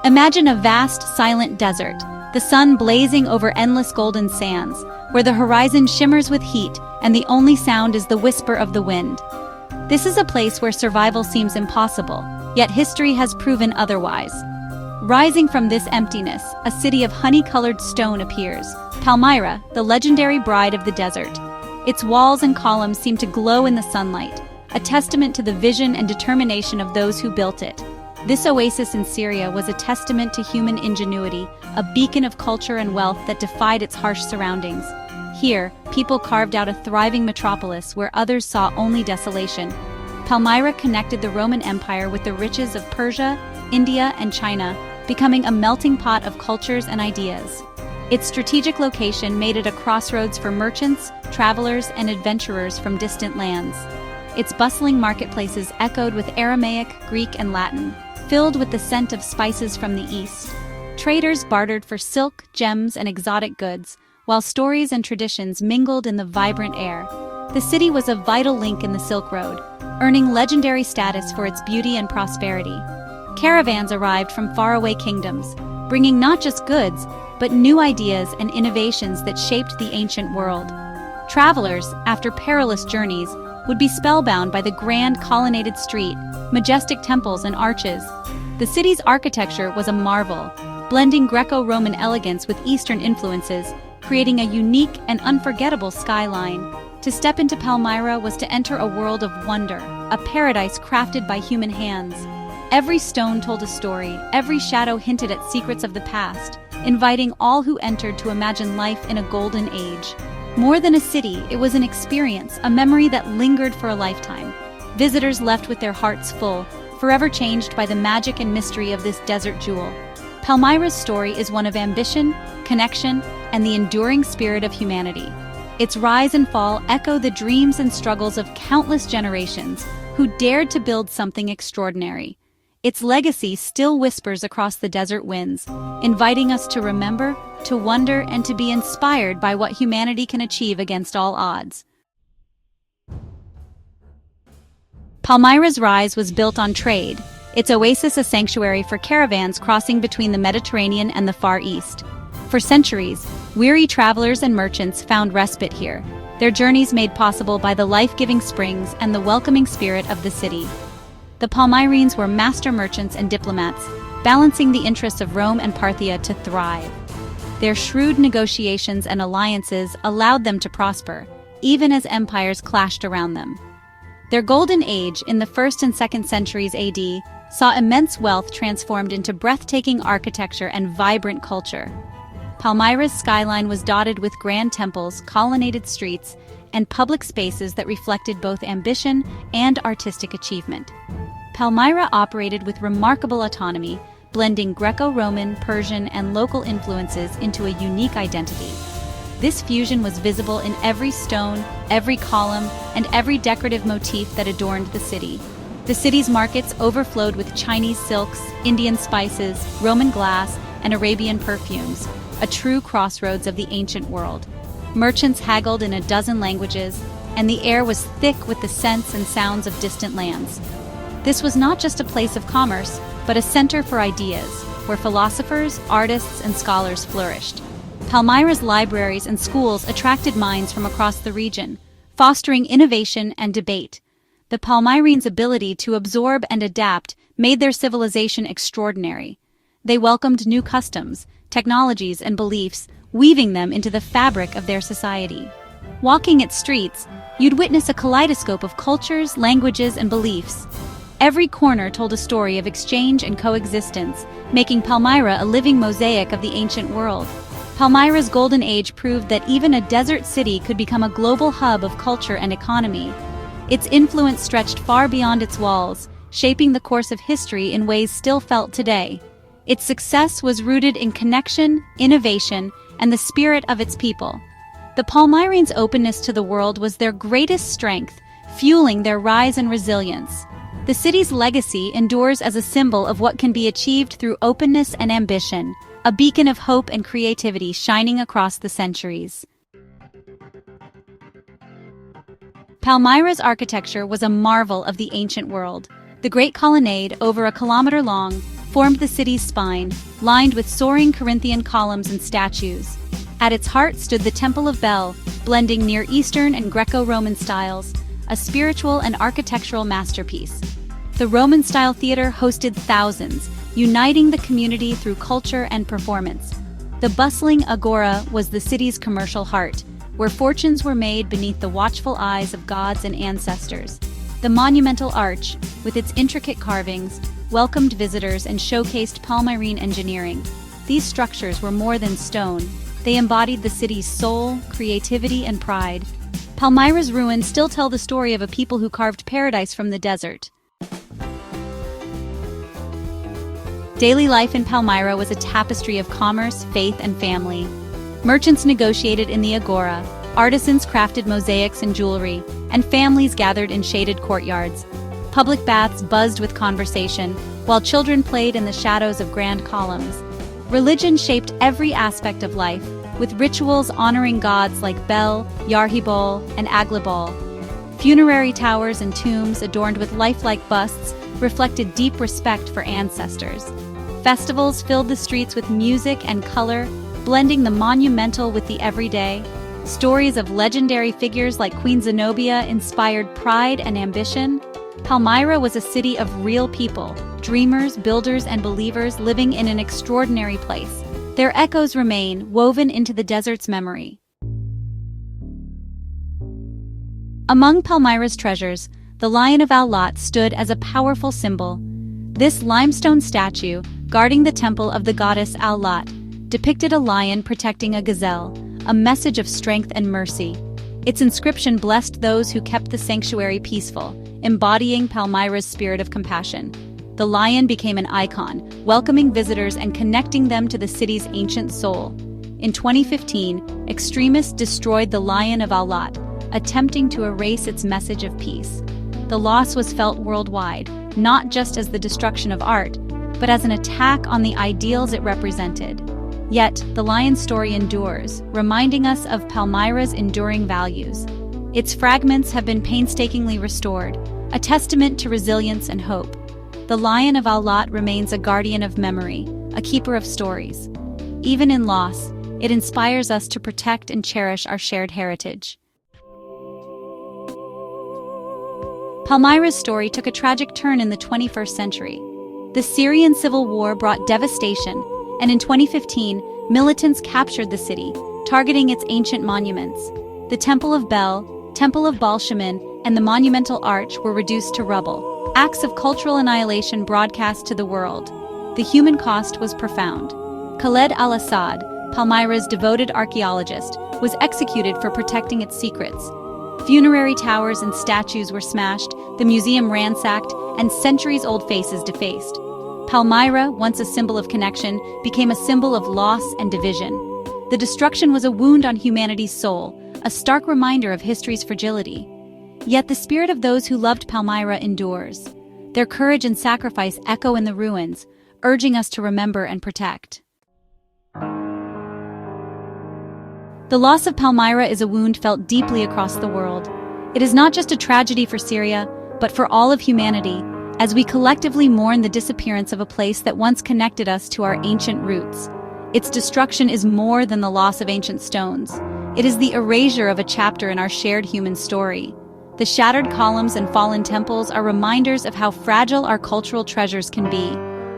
Imagine a vast, silent desert, the sun blazing over endless golden sands, where the horizon shimmers with heat and the only sound is the whisper of the wind. This is a place where survival seems impossible, yet history has proven otherwise. Rising from this emptiness, a city of honey-colored stone appears, Palmyra, the legendary bride of the desert. Its walls and columns seem to glow in the sunlight, a testament to the vision and determination of those who built it. This oasis in Syria was a testament to human ingenuity, a beacon of culture and wealth that defied its harsh surroundings. Here, people carved out a thriving metropolis where others saw only desolation. Palmyra connected the Roman Empire with the riches of Persia, India, and China, becoming a melting pot of cultures and ideas. Its strategic location made it a crossroads for merchants, travelers, and adventurers from distant lands. Its bustling marketplaces echoed with Aramaic, Greek, and Latin, filled with the scent of spices from the east. Traders bartered for silk, gems, and exotic goods, while stories and traditions mingled in the vibrant air. The city was a vital link in the Silk Road, earning legendary status for its beauty and prosperity. Caravans arrived from faraway kingdoms, bringing not just goods, but new ideas and innovations that shaped the ancient world. Travelers, after perilous journeys, would be spellbound by the grand colonnaded street, majestic temples and arches. The city's architecture was a marvel, blending Greco-Roman elegance with Eastern influences, creating a unique and unforgettable skyline. To step into Palmyra was to enter a world of wonder, a paradise crafted by human hands. Every stone told a story, every shadow hinted at secrets of the past, inviting all who entered to imagine life in a golden age. More than a city, it was an experience, a memory that lingered for a lifetime. Visitors left with their hearts full, forever changed by the magic and mystery of this desert jewel. Palmyra's story is one of ambition, connection, and the enduring spirit of humanity. Its rise and fall echo the dreams and struggles of countless generations who dared to build something extraordinary. Its legacy still whispers across the desert winds, inviting us to remember, to wonder, and to be inspired by what humanity can achieve against all odds. Palmyra's rise was built on trade, its oasis a sanctuary for caravans crossing between the Mediterranean and the Far East. For centuries, weary travelers and merchants found respite here, their journeys made possible by the life-giving springs and the welcoming spirit of the city. The Palmyrines were master merchants and diplomats, balancing the interests of Rome and Parthia to thrive. Their shrewd negotiations and alliances allowed them to prosper, even as empires clashed around them. Their golden age in the 1st and 2nd centuries AD saw immense wealth transformed into breathtaking architecture and vibrant culture. Palmyra's skyline was dotted with grand temples, colonnaded streets, and public spaces that reflected both ambition and artistic achievement. Palmyra operated with remarkable autonomy, blending Greco-Roman, Persian, and local influences into a unique identity. This fusion was visible in every stone, every column, and every decorative motif that adorned the city. The city's markets overflowed with Chinese silks, Indian spices, Roman glass, and Arabian perfumes, a true crossroads of the ancient world. Merchants haggled in a dozen languages, and the air was thick with the scents and sounds of distant lands. This was not just a place of commerce, but a center for ideas, where philosophers, artists, and scholars flourished. Palmyra's libraries and schools attracted minds from across the region, fostering innovation and debate. The Palmyrines' ability to absorb and adapt made their civilization extraordinary. They welcomed new customs, technologies, and beliefs, weaving them into the fabric of their society. Walking its streets, you'd witness a kaleidoscope of cultures, languages, and beliefs. Every corner told a story of exchange and coexistence, making Palmyra a living mosaic of the ancient world. Palmyra's golden age proved that even a desert city could become a global hub of culture and economy. Its influence stretched far beyond its walls, shaping the course of history in ways still felt today. Its success was rooted in connection, innovation, and the spirit of its people. The Palmyrines' openness to the world was their greatest strength, fueling their rise and resilience. The city's legacy endures as a symbol of what can be achieved through openness and ambition, a beacon of hope and creativity shining across the centuries. Palmyra's architecture was a marvel of the ancient world. The Great Colonnade, over a kilometer long, formed the city's spine, lined with soaring Corinthian columns and statues. At its heart stood the Temple of Bel, blending Near Eastern and Greco-Roman styles, a spiritual and architectural masterpiece. The Roman-style theater hosted thousands, uniting the community through culture and performance. The bustling agora was the city's commercial heart, where fortunes were made beneath the watchful eyes of gods and ancestors. The monumental arch, with its intricate carvings, welcomed visitors and showcased Palmyrene engineering. These structures were more than stone. They embodied the city's soul, creativity, and pride. Palmyra's ruins still tell the story of a people who carved paradise from the desert. Daily life in Palmyra was a tapestry of commerce, faith, and family. Merchants negotiated in the agora, artisans crafted mosaics and jewelry, and families gathered in shaded courtyards. Public baths buzzed with conversation, while children played in the shadows of grand columns. Religion shaped every aspect of life, with rituals honoring gods like Bel, Yarhibol, and Aglibol. Funerary towers and tombs adorned with lifelike busts reflected deep respect for ancestors. Festivals filled the streets with music and color, blending the monumental with the everyday. Stories of legendary figures like Queen Zenobia inspired pride and ambition. Palmyra was a city of real people, dreamers, builders, and believers living in an extraordinary place. Their echoes remain, woven into the desert's memory. Among Palmyra's treasures, the Lion of Al-Lat stood as a powerful symbol. This limestone statue, guarding the temple of the goddess Al-Lat, depicted a lion protecting a gazelle, a message of strength and mercy. Its inscription blessed those who kept the sanctuary peaceful, embodying Palmyra's spirit of compassion. The lion became an icon, welcoming visitors and connecting them to the city's ancient soul. In 2015, extremists destroyed the Lion of Al-Lat, attempting to erase its message of peace. The loss was felt worldwide, not just as the destruction of art, but as an attack on the ideals it represented. Yet, the lion's story endures, reminding us of Palmyra's enduring values. Its fragments have been painstakingly restored, a testament to resilience and hope. The Lion of Al-Lat remains a guardian of memory, a keeper of stories. Even in loss, it inspires us to protect and cherish our shared heritage. Palmyra's story took a tragic turn in the 21st century. The Syrian civil war brought devastation, and in 2015, militants captured the city, targeting its ancient monuments. The Temple of Bel, Temple of Baal-Shamin, and the monumental arch were reduced to rubble, acts of cultural annihilation broadcast to the world. The human cost was profound. Khaled al-Assad, Palmyra's devoted archaeologist, was executed for protecting its secrets. Funerary towers and statues were smashed, the museum ransacked, and centuries-old faces defaced. Palmyra, once a symbol of connection, became a symbol of loss and division. The destruction was a wound on humanity's soul, a stark reminder of history's fragility. Yet the spirit of those who loved Palmyra endures. Their courage and sacrifice echo in the ruins, urging us to remember and protect. The loss of Palmyra is a wound felt deeply across the world. It is not just a tragedy for Syria, but for all of humanity, as we collectively mourn the disappearance of a place that once connected us to our ancient roots. Its destruction is more than the loss of ancient stones. It is the erasure of a chapter in our shared human story. The shattered columns and fallen temples are reminders of how fragile our cultural treasures can be,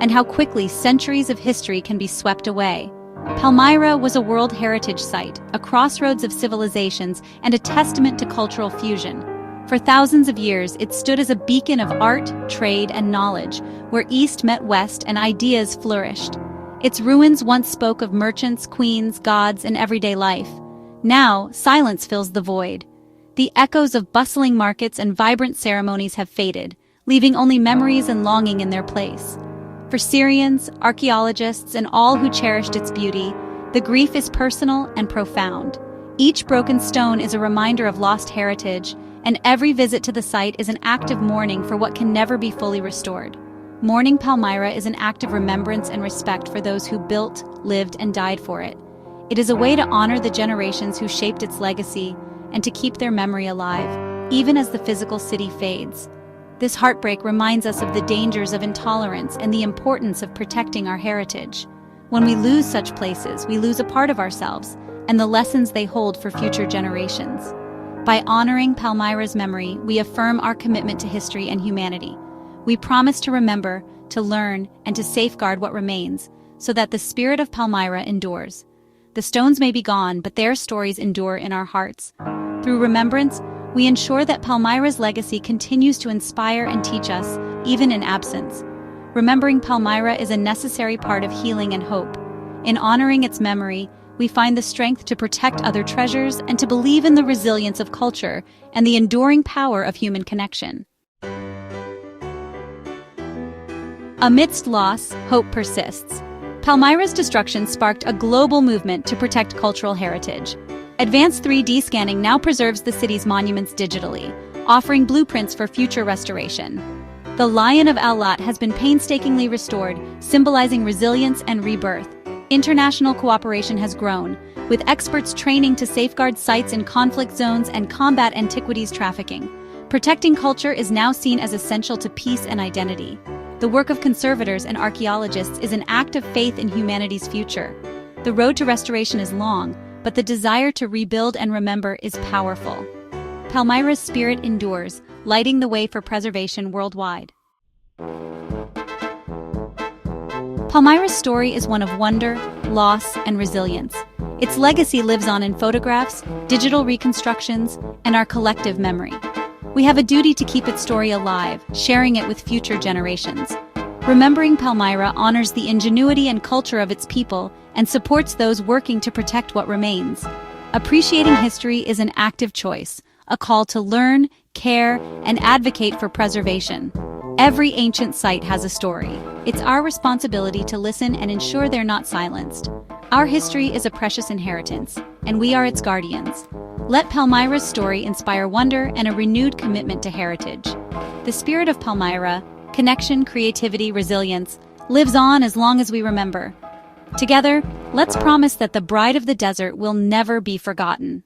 and how quickly centuries of history can be swept away. Palmyra was a World Heritage Site, a crossroads of civilizations, and a testament to cultural fusion. For thousands of years, it stood as a beacon of art, trade, and knowledge, where East met West and ideas flourished. Its ruins once spoke of merchants, queens, gods, and everyday life. Now, silence fills the void. The echoes of bustling markets and vibrant ceremonies have faded, leaving only memories and longing in their place. For Syrians, archaeologists, and all who cherished its beauty, the grief is personal and profound. Each broken stone is a reminder of lost heritage, and every visit to the site is an act of mourning for what can never be fully restored. Mourning Palmyra is an act of remembrance and respect for those who built, lived, and died for it. It is a way to honor the generations who shaped its legacy and to keep their memory alive, even as the physical city fades. This heartbreak reminds us of the dangers of intolerance and the importance of protecting our heritage. When we lose such places, we lose a part of ourselves and the lessons they hold for future generations. By honoring Palmyra's memory, we affirm our commitment to history and humanity. We promise to remember, to learn, and to safeguard what remains, so that the spirit of Palmyra endures. The stones may be gone, but their stories endure in our hearts. Through remembrance, we ensure that Palmyra's legacy continues to inspire and teach us, even in absence. Remembering Palmyra is a necessary part of healing and hope. In honoring its memory, we find the strength to protect other treasures and to believe in the resilience of culture and the enduring power of human connection. Amidst loss, hope persists. Palmyra's destruction sparked a global movement to protect cultural heritage. Advanced 3D scanning now preserves the city's monuments digitally, offering blueprints for future restoration. The Lion of Al-Lat has been painstakingly restored, symbolizing resilience and rebirth. International cooperation has grown, with experts training to safeguard sites in conflict zones and combat antiquities trafficking. Protecting culture is now seen as essential to peace and identity. The work of conservators and archaeologists is an act of faith in humanity's future. The road to restoration is long, but the desire to rebuild and remember is powerful. Palmyra's spirit endures, lighting the way for preservation worldwide. Palmyra's story is one of wonder, loss, and resilience. Its legacy lives on in photographs, digital reconstructions, and our collective memory. We have a duty to keep its story alive, sharing it with future generations. Remembering Palmyra honors the ingenuity and culture of its people and supports those working to protect what remains. Appreciating history is an active choice, a call to learn, care, and advocate for preservation. Every ancient site has a story. It's our responsibility to listen and ensure they're not silenced. Our history is a precious inheritance, and we are its guardians. Let Palmyra's story inspire wonder and a renewed commitment to heritage. The spirit of Palmyra, connection, creativity, resilience, lives on as long as we remember. Together, let's promise that the Bride of the Desert will never be forgotten.